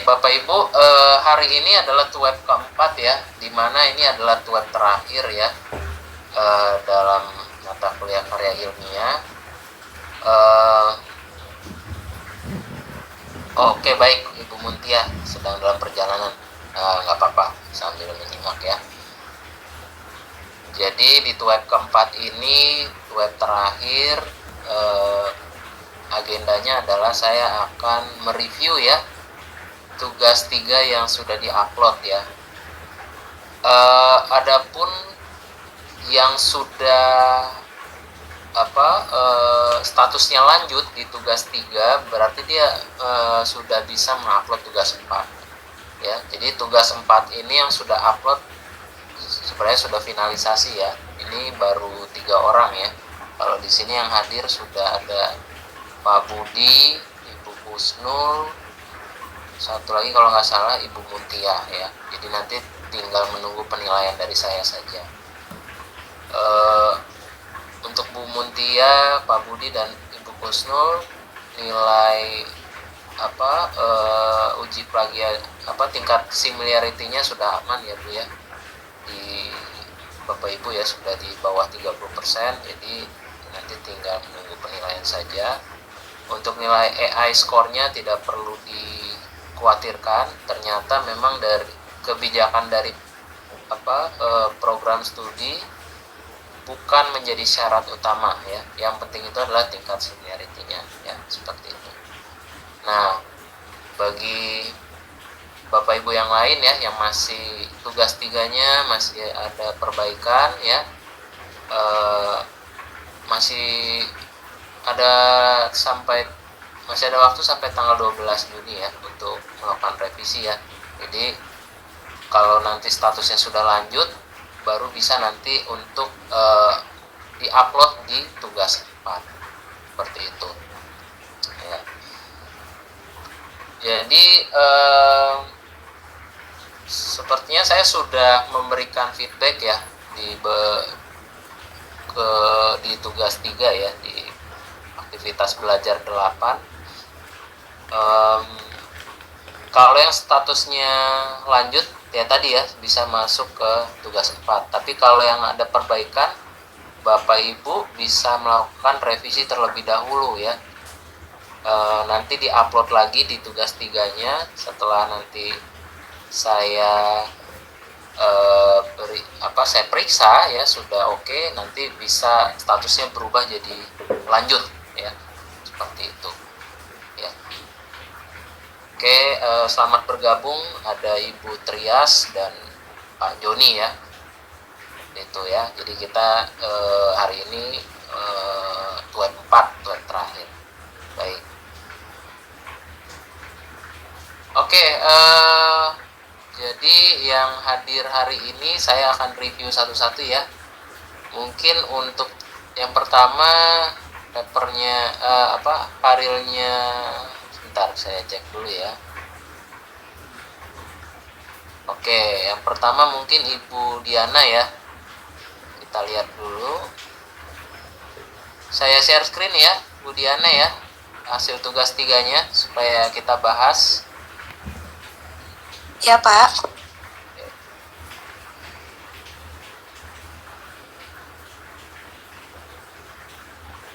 Bapak Ibu, hari ini adalah tuweb keempat ya, di mana ini adalah tuweb terakhir ya dalam mata kuliah karya ilmiah. Oke, baik, Ibu Muntia sedang dalam perjalanan, nggak apa-apa, sambil menyimak ya. Jadi di tuweb keempat ini, tuweb terakhir, agendanya adalah saya akan mereview ya tugas 3 yang sudah diupload ya. Adapun yang sudah statusnya lanjut di tugas 3 berarti dia sudah bisa mengupload tugas 4 ya. Jadi tugas 4 ini yang sudah upload sebenarnya sudah finalisasi ya. Ini baru 3 orang ya. Kalau di sini yang hadir sudah ada Pak Budi, Ibu Husnul, satu lagi kalau nggak salah Ibu Muntia ya. Jadi nanti tinggal menunggu penilaian dari saya saja. Untuk Bu Muntia, Pak Budi dan Ibu Husnul, nilai uji plagiat tingkat similarity-nya sudah aman ya Bu ya. Di Bapak Ibu ya sudah di bawah 30%, jadi nanti tinggal menunggu penilaian saja. Untuk nilai AI skornya tidak perlu dikhawatirkan, ternyata memang dari kebijakan dari program studi bukan menjadi syarat utama ya. Yang penting itu adalah tingkat seniority-nya ya, seperti itu. Nah, bagi Bapak Ibu yang lain ya yang masih tugas 3-nya masih ada perbaikan ya, masih ada waktu sampai tanggal 12 Juni ya untuk melakukan revisi ya. Jadi kalau nanti statusnya sudah lanjut baru bisa nanti untuk diupload di tugas 4 seperti itu ya. Jadi sepertinya saya sudah memberikan feedback ya di tugas 3 ya, di aktivitas belajar 8. Kalau yang statusnya lanjut ya tadi ya bisa masuk ke tugas 4. Tapi kalau yang ada perbaikan, Bapak Ibu bisa melakukan revisi terlebih dahulu ya. Nanti diupload lagi di tugas 3-nya setelah nanti saya saya periksa ya sudah oke, nanti bisa statusnya berubah jadi lanjut ya, seperti itu ya. Oke, selamat bergabung, ada Ibu Trias dan Pak Joni ya, itu ya. Jadi kita hari ini tuweb 4, tuweb terakhir. Baik. Oke, jadi yang hadir hari ini saya akan review satu-satu ya. Mungkin untuk yang pertama papernya parilnya, sebentar saya cek dulu ya. Oke, yang pertama mungkin Ibu Diana ya. Kita lihat dulu. Saya share screen ya, Bu Diana ya, hasil tugas 3-nya supaya kita bahas. Ya Pak.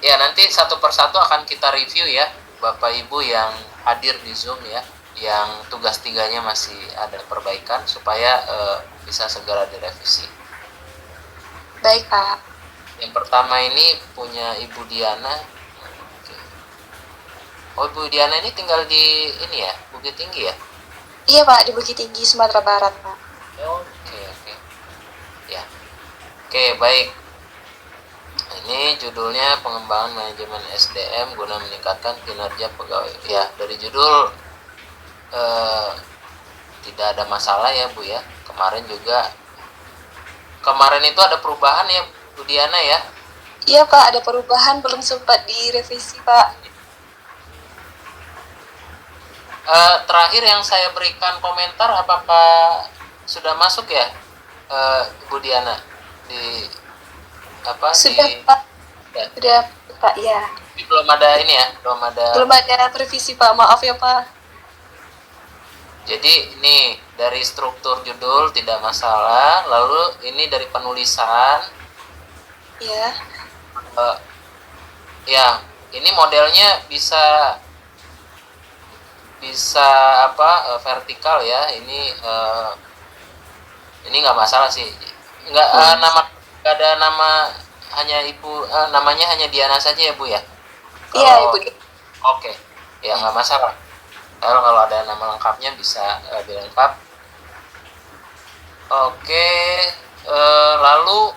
Ya, nanti satu persatu akan kita review ya, Bapak Ibu yang hadir di Zoom ya, yang tugas 3-nya masih ada perbaikan supaya bisa segera direvisi. Baik Pak. Yang pertama ini punya Ibu Diana. Oke. Oh, Ibu Diana ini tinggal di ini ya, Bukit Tinggi ya? Iya Pak, di Bukit Tinggi, Sumatera Barat Pak. Oke. Ya. Oke, baik. Ini judulnya pengembangan manajemen SDM guna meningkatkan kinerja pegawai. Ya, dari judul tidak ada masalah ya Bu ya. Kemarin itu ada perubahan ya Bu Diana ya? Iya Pak, ada perubahan, belum sempat direvisi Pak. Terakhir yang saya berikan komentar apakah sudah masuk ya Bu Diana di Sudah Pak. Ya. Sudah Pak ya. Belum ada ini ya, belum ada revisi Pak, maaf ya Pak. Jadi ini dari struktur judul tidak masalah, lalu ini dari penulisan. Ya. Ya, ini modelnya bisa vertikal ya. Ini nggak masalah sih. Nggak nggak ada nama, hanya ibu namanya hanya Diana saja ya Bu ya. Iya, Ibu. Oke, ya nggak masalah. Kalau ada nama lengkapnya bisa dilengkap. Oke, lalu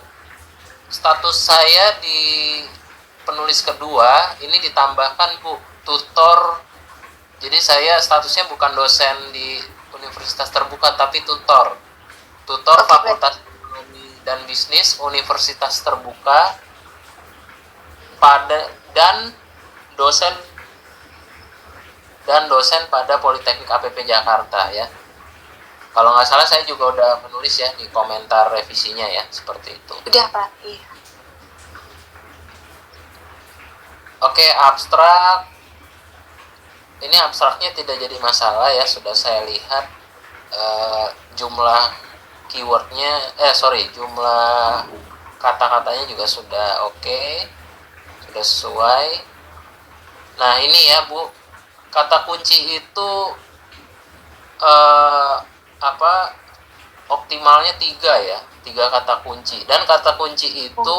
status saya di penulis kedua ini ditambahkan Bu, tutor. Jadi saya statusnya bukan dosen di Universitas Terbuka tapi tutor Fakultas Ekonomi dan Bisnis Universitas Terbuka dan dosen pada Politeknik APP Jakarta ya. Kalau nggak salah saya juga udah menulis ya di komentar revisinya ya, seperti itu. Udah Pak. Iya. Oke, abstrak. Ini abstraknya tidak jadi masalah ya, sudah saya lihat jumlah keywordnya, jumlah kata-katanya juga sudah oke, sudah sesuai. Nah ini ya Bu, kata kunci itu optimalnya 3 kata kunci, dan kata kunci itu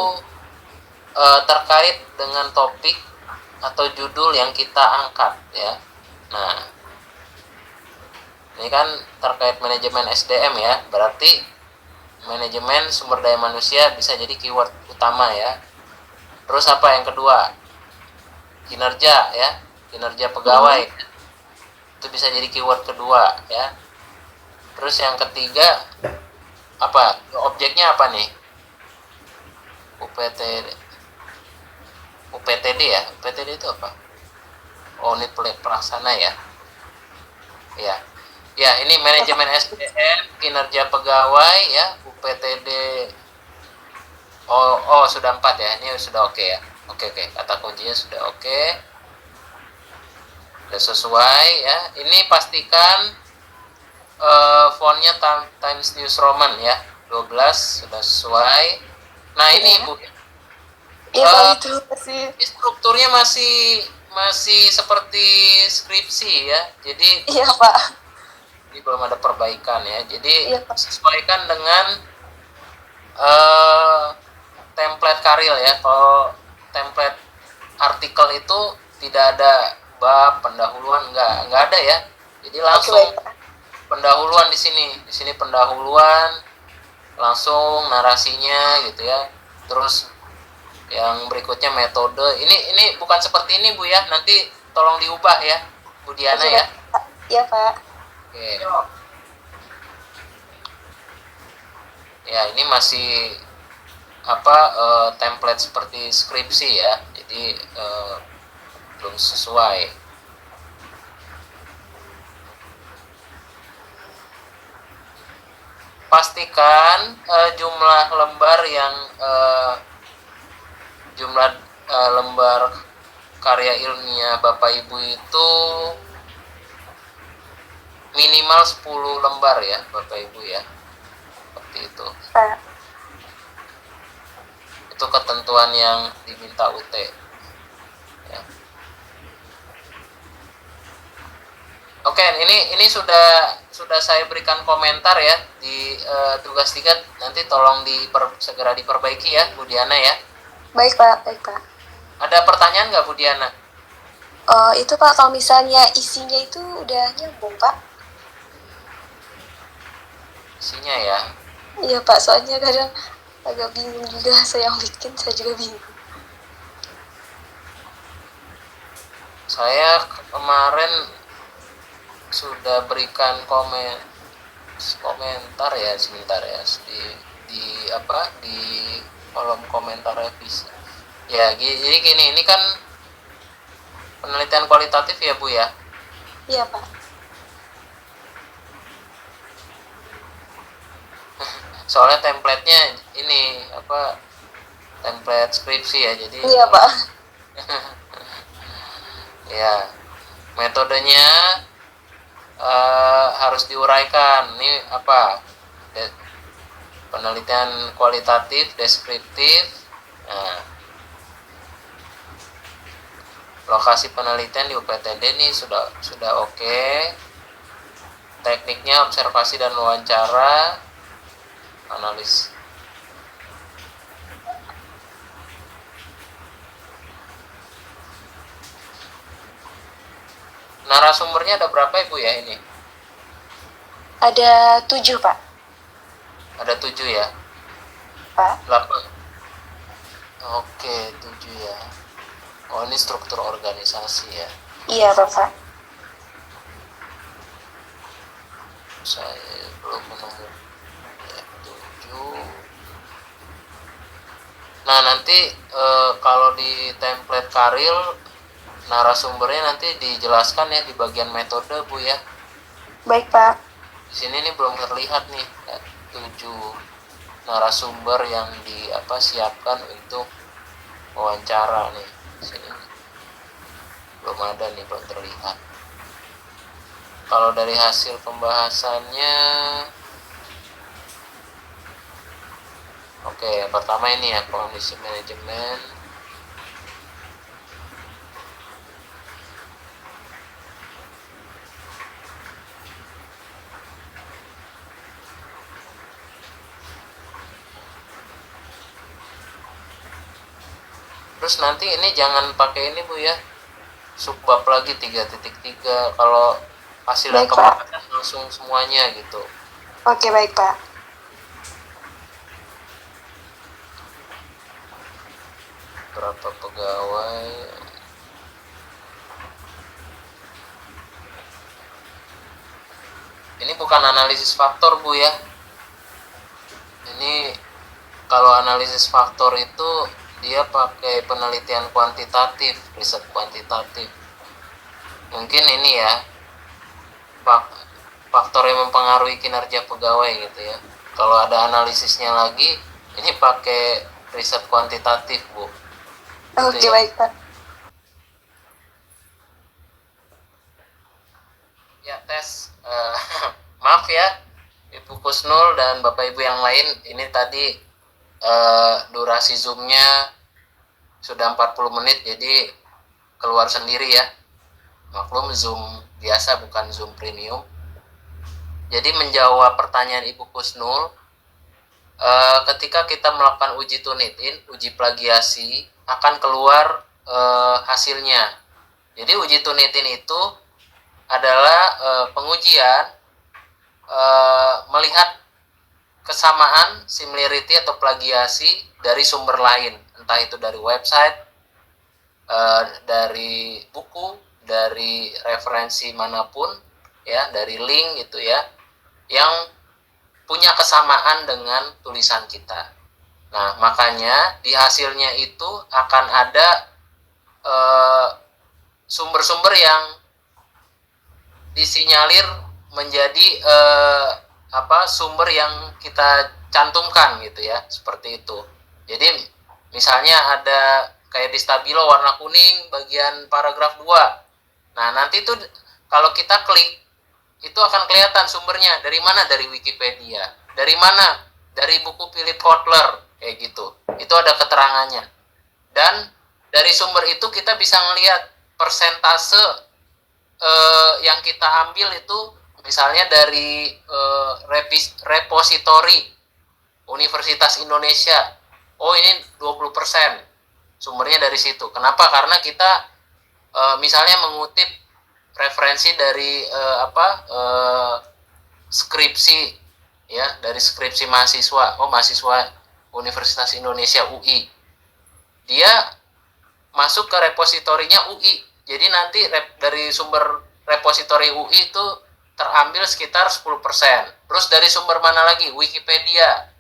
terkait dengan topik atau judul yang kita angkat ya. Nah ini kan terkait manajemen SDM ya, berarti manajemen sumber daya manusia bisa jadi keyword utama ya. Terus apa yang kedua, kinerja ya, kinerja pegawai itu bisa jadi keyword kedua ya. Terus yang ketiga apa, objeknya apa nih, UPTD ya. UPTD itu apa? Unit pelaksana ya. Ya ini manajemen SDM, kinerja pegawai ya, UPTD. Sudah 4 ya, ini sudah oke ya. Oke, kata kuncinya sudah oke, sudah sesuai ya. Ini pastikan fontnya Times New Roman ya, 12 sudah sesuai. Nah ini Bu, itu sih. Strukturnya masih seperti skripsi ya, jadi Iya Pak. Ini belum ada perbaikan ya, jadi Iya, Pak. sesuaikan dengan template Karil ya. Kalau template artikel itu tidak ada bab, pendahuluan, nggak ada ya. Jadi langsung pendahuluan di sini pendahuluan, langsung narasinya gitu ya. Terus yang berikutnya metode. Ini bukan seperti ini Bu ya, nanti tolong diubah ya Bu Diana ya. Iya Pak. Oke. Ya ini masih template seperti skripsi ya, jadi belum sesuai. Pastikan jumlah lembar yang lembar karya ilmiah Bapak Ibu itu minimal 10 lembar ya Bapak Ibu ya, seperti itu. Itu ketentuan yang diminta UT ya. Oke, ini sudah saya berikan komentar ya di tugas 3, nanti tolong segera diperbaiki ya Bu Diana ya. Baik Pak. Ada pertanyaan nggak Bu Diana? Itu Pak, kalau misalnya isinya itu udah nyambung Pak? Isinya ya? Iya Pak, soalnya kadang agak bingung juga, saya yang bikin, saya juga bingung. Saya kemarin sudah berikan komentar ya, sebentar ya, di kolom komentar revisi ya. Jadi gini, ini kan penelitian kualitatif ya Bu ya. Iya Pak. Soalnya template-nya ini template skripsi ya, jadi iya Pak. ya metodenya harus diuraikan. Ini apa? Penelitian kualitatif, deskriptif. Nah, lokasi penelitian di UPTD ini sudah oke. Tekniknya observasi dan wawancara, analis. Narasumbernya ada berapa Ibu ya ini? Ada 7, Pak. Ada 7 ya? Pak. 8. Oke, 7 ya. Oh, ini struktur organisasi ya. Iya, Bapak. Saya belum menemukan ya, 7. Nah, nanti kalau di template Karil narasumbernya nanti dijelaskan ya di bagian metode Bu ya. Baik, Pak. Di sini nih belum terlihat nih ya, 7 narasumber yang siapkan untuk wawancara nih. Sini belum ada nih, belum terlihat. Kalau dari hasil pembahasannya, oke, pertama ini ya, kondisi manajemen. Terus nanti ini jangan pakai ini Bu ya, subbab lagi 3.3. Kalau hasil Baik, pembahasan langsung semuanya gitu. Oke, baik, Pak. Berapa pegawai? Ini bukan analisis faktor Bu ya. Ini kalau analisis faktor itu dia pakai penelitian kuantitatif, riset kuantitatif. Mungkin ini ya, faktor yang mempengaruhi kinerja pegawai gitu ya. Kalau ada analisisnya lagi, ini pakai riset kuantitatif Bu. Oke, ya. baik, Pak. Ya, tes. Maaf ya, Ibu Kusnul dan Bapak Ibu yang lain, ini tadi durasi Zoom-nya sudah 40 menit, jadi keluar sendiri ya. Maklum Zoom biasa bukan Zoom premium. Jadi menjawab pertanyaan Ibu Kusnul, ketika kita melakukan uji Turnitin, uji plagiasi, akan keluar hasilnya. Jadi uji Turnitin itu adalah pengujian melihat kesamaan, similarity atau plagiasi dari sumber lain, entah itu dari website, dari buku, dari referensi manapun ya, dari link gitu ya, yang punya kesamaan dengan tulisan kita. Nah, makanya di hasilnya itu akan ada sumber-sumber yang disinyalir menjadi sumber yang kita cantumkan gitu ya, seperti itu. Jadi misalnya ada kayak di Stabilo warna kuning bagian paragraf 2. Nah, nanti itu kalau kita klik itu akan kelihatan sumbernya dari mana, dari Wikipedia, dari mana, dari buku Philip Kotler kayak gitu. Itu ada keterangannya. Dan dari sumber itu kita bisa melihat persentase yang kita ambil itu misalnya dari repositori Universitas Indonesia. Oh, ini 20% sumbernya dari situ. Kenapa? Karena kita misalnya mengutip referensi dari skripsi ya, dari skripsi mahasiswa. Oh, mahasiswa Universitas Indonesia UI. Dia masuk ke repositorinya UI. Jadi nanti dari sumber repositori UI itu terambil sekitar 10%. Terus dari sumber mana lagi? Wikipedia.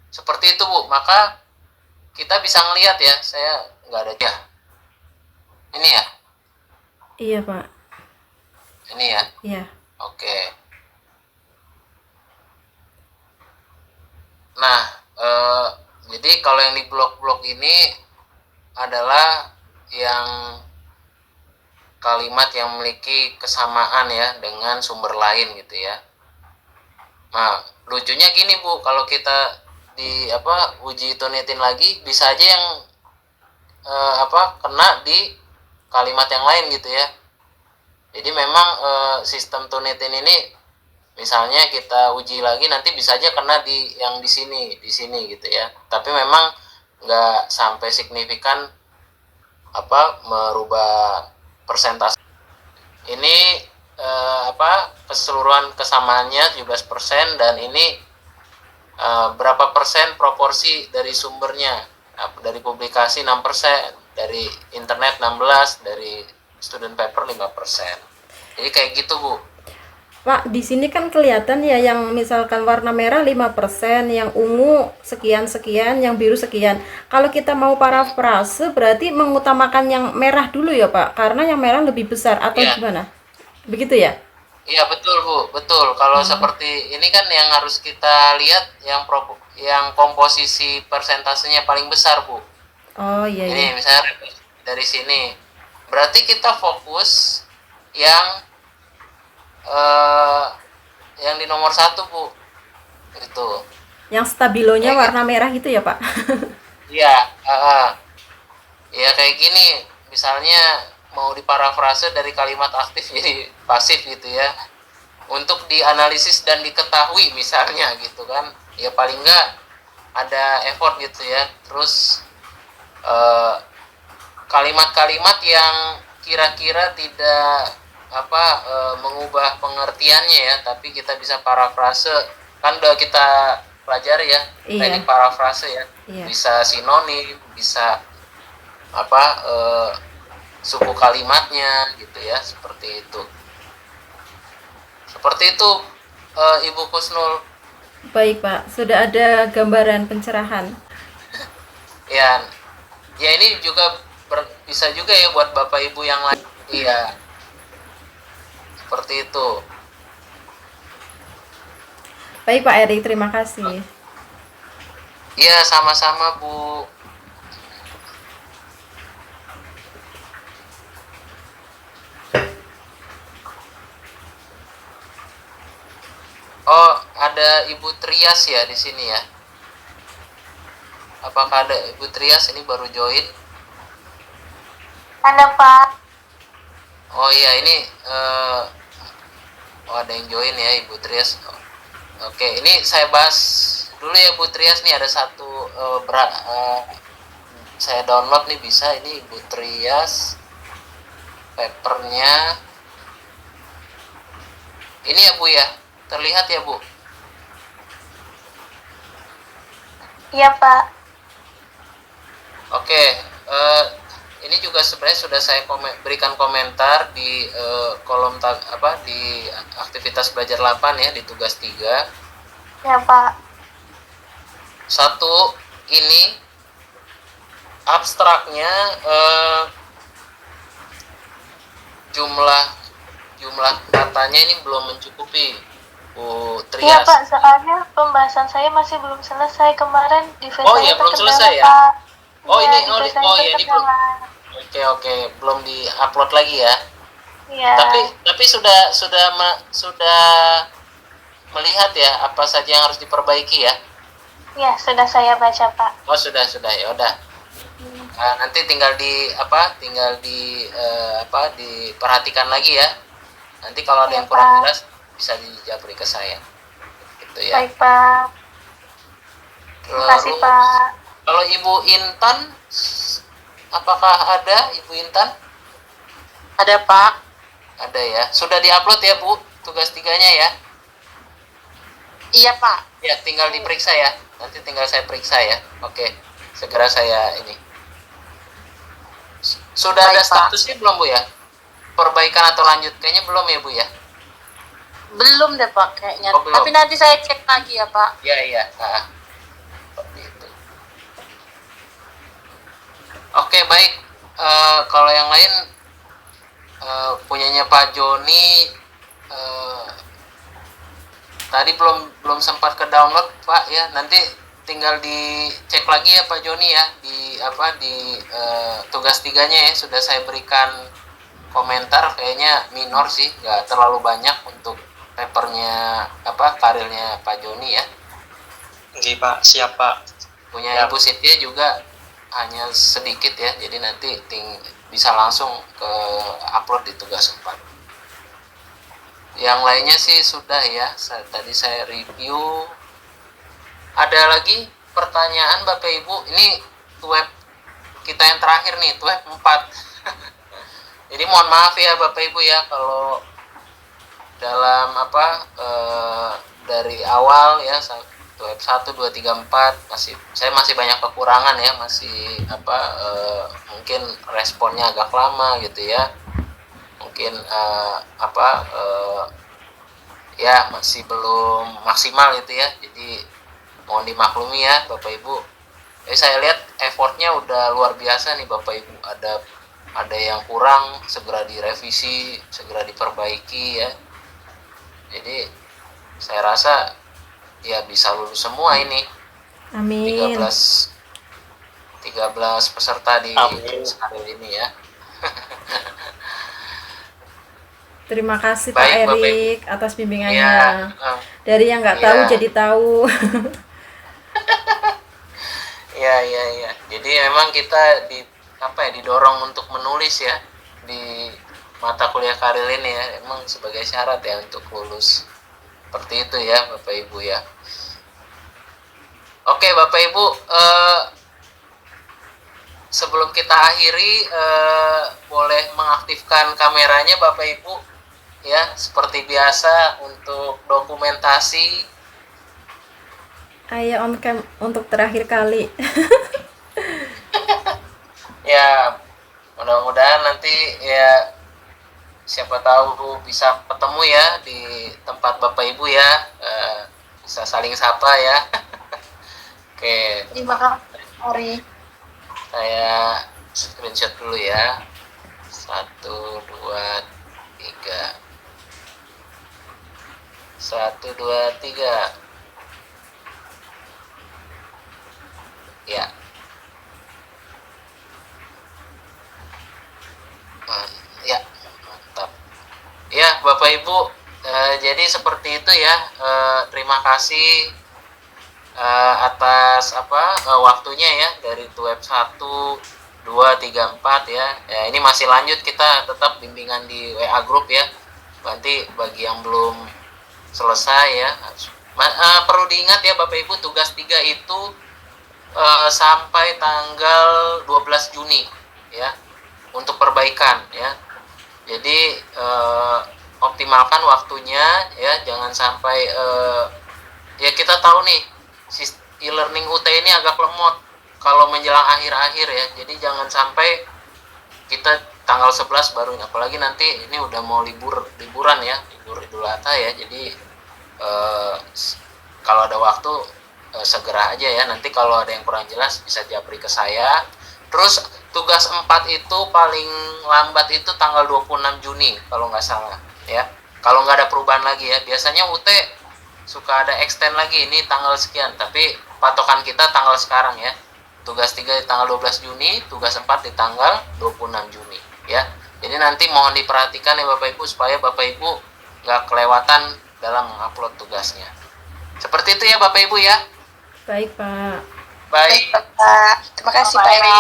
Seperti itu Bu. Maka kita bisa ngelihat ya, saya nggak ada ya. Ini ya? Iya Pak. Ini ya? Iya. Oke. Nah, jadi kalau yang di blog-blog ini adalah yang kalimat yang memiliki kesamaan ya dengan sumber lain gitu ya. Nah, lucunya gini Bu, kalau kita di uji Turnitin lagi bisa aja yang kena di kalimat yang lain gitu ya. Jadi memang sistem Turnitin ini misalnya kita uji lagi nanti bisa aja kena di yang di sini gitu ya. Tapi memang nggak sampai signifikan merubah persentase. Ini keseluruhan kesamaannya 17% dan ini berapa persen proporsi dari sumbernya. Dari publikasi 6%, dari internet 16%, dari student paper 5%. Jadi kayak gitu Bu. Pak, di sini kan kelihatan ya yang misalkan warna merah 5%, yang ungu sekian-sekian, yang biru sekian. Kalau kita mau parafrase berarti mengutamakan yang merah dulu ya Pak, karena yang merah lebih besar atau gimana? Begitu ya? Iya betul Bu, betul. Kalau seperti ini kan yang harus kita lihat yang komposisi persentasenya paling besar Bu. Oh iya iya. Ini misalnya dari sini, berarti kita fokus yang di nomor 1 Bu, itu. Yang stabilonya warna merah gitu ya Pak? Iya, ya kayak gini, misalnya mau diparafrase dari kalimat aktif jadi pasif gitu ya, untuk dianalisis dan diketahui misalnya gitu kan, ya paling nggak ada effort gitu ya. Terus kalimat-kalimat yang kira-kira tidak mengubah pengertiannya ya, tapi kita bisa parafrase, kan udah kita pelajari ya, teknik parafrase ya. Bisa sinonim, bisa suku kalimatnya gitu ya, seperti itu Ibu Kusnul. Baik Pak, sudah ada gambaran pencerahan. Ya ini juga bisa juga ya buat Bapak Ibu yang lain. Iya, seperti itu. Baik Pak Eri, terima kasih. Iya, sama-sama Bu. Oh, ada Ibu Trias ya di sini ya. Apakah ada Ibu Trias ini baru join? Ada Pak. Oh iya, ini ada yang join ya Ibu Trias. Oke, ini saya bahas dulu ya Bu Trias nih, ada satu saya download nih, bisa ini Ibu Trias papernya. Ini ya Bu ya, terlihat ya Bu? Iya Pak. Oke, ini juga sebenarnya sudah saya berikan komentar di kolom di aktivitas belajar 8 ya, di tugas 3. Ya Pak. Satu, ini abstraknya jumlah katanya ini belum mencukupi Bu Trias. Iya Pak, soalnya pembahasan saya masih belum selesai kemarin di Facebook. Oh iya, belum selesai ya? Pak. Oh ya, ini belum. Oke, belum di-upload lagi ya. Iya. Tapi sudah melihat ya apa saja yang harus diperbaiki ya? Ya, sudah saya baca Pak. Oh, sudah ya udah. Nanti tinggal diperhatikan lagi ya. Nanti kalau ada yang kurang jelas bisa dijabri ke saya. Gitu ya. Baik Pak. Terima kasih Pak. Kalau Ibu Intan, apakah ada Ibu Intan? Ada Pak. Ada ya. Sudah diupload ya Bu, tugas 3-nya ya? Iya Pak. Ya, tinggal diperiksa ya. Nanti tinggal saya periksa ya. Oke, segera saya ini. Sudah Baik, ada statusnya belum Bu ya? Perbaikan atau lanjut? Kayaknya belum ya Bu ya? Belum deh Pak kayaknya. Oh, belum. Tapi nanti saya cek lagi ya Pak. Iya. Seperti itu. Oke, baik. Kalau yang lain punyanya Pak Joni tadi belum sempat ke download Pak ya. Nanti tinggal dicek lagi ya Pak Joni ya di tugas 3-nya ya, sudah saya berikan komentar kayaknya minor sih, nggak terlalu banyak untuk papernya karirnya Pak Joni ya. Oke Pak, siap Pak. Punya Siap. Ibu Cynthia juga hanya sedikit ya, jadi nanti bisa langsung ke upload di tugas 4. Yang lainnya sih sudah ya, tadi saya review. Ada lagi pertanyaan Bapak Ibu? Ini web kita yang terakhir nih, web 4. Jadi mohon maaf ya Bapak Ibu ya kalau dalam dari awal ya web 1, 2, 3, 4 saya masih banyak kekurangan ya, masih mungkin responnya agak lama gitu ya. Mungkin ya masih belum maksimal gitu ya. Jadi mohon dimaklumi ya Bapak Ibu. Jadi saya lihat effortnya udah luar biasa nih Bapak Ibu. Ada yang kurang, segera direvisi, segera diperbaiki ya. Jadi saya rasa ya bisa lulus semua ini. Amin. 13 peserta di hari ini ya. Terima kasih Baik, Pak Bapak Erik atas bimbingannya. Ya, Dari yang nggak tahu jadi tahu. ya. Jadi memang kita didorong untuk menulis ya di mata kuliah karir ini ya, emang sebagai syarat ya untuk lulus. Seperti itu ya Bapak Ibu ya. Oke Bapak Ibu, sebelum kita akhiri boleh mengaktifkan kameranya Bapak Ibu ya, seperti biasa untuk dokumentasi. Ayo on cam untuk terakhir kali. Ya mudah-mudahan nanti ya siapa tahu bisa ketemu ya di tempat Bapak Ibu ya, bisa saling sapa ya. Oke, Terima kasih, Ari. saya screenshot dulu ya. 1, 2, 3. 1, 2, 3. Ya. Ya, mantap. Ya, Bapak Ibu, jadi seperti itu ya. Terima kasih atas waktunya ya dari web 1, 2, 3, 4 ya. Ini masih lanjut, kita tetap bimbingan di WA group ya. Nanti bagi yang belum selesai ya, perlu diingat ya Bapak Ibu, tugas 3 itu sampai tanggal 12 Juni ya untuk perbaikan ya. Jadi optimalkan waktunya ya, jangan sampai ya kita tahu nih e-learning UT ini agak lemot kalau menjelang akhir-akhir ya. Jadi jangan sampai kita tanggal 11 baru, apalagi nanti ini udah mau liburan ya, libur Idul Adha ya. Jadi kalau ada waktu segera aja ya. Nanti kalau ada yang kurang jelas bisa japri ke saya. Terus tugas 4 itu paling lambat itu tanggal 26 Juni kalau nggak salah ya. Kalau nggak ada perubahan lagi ya. Biasanya UT suka ada extend lagi, ini tanggal sekian, tapi patokan kita tanggal sekarang ya. Tugas 3 di tanggal 12 Juni, tugas 4 di tanggal 26 Juni ya. Jadi nanti mohon diperhatikan ya Bapak Ibu, supaya Bapak Ibu nggak kelewatan dalam mengupload tugasnya. Seperti itu ya Bapak Ibu ya. Baik Pak. Baik. Pak. Terima kasih Pak Eri.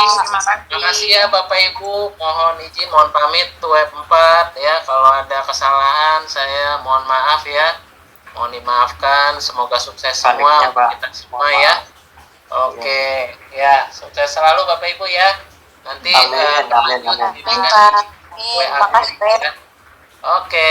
Terima kasih ya Bapak Ibu. Mohon izin, mohon pamit web 4 ya. Kalau ada kesalahan saya mohon maaf ya. Mohon dimaafkan. Semoga sukses semua kita semua ya. Oke, ya sukses selalu Bapak Ibu ya. Nanti Amin. Amin, Pak. Terima kasih, Pak. Oke.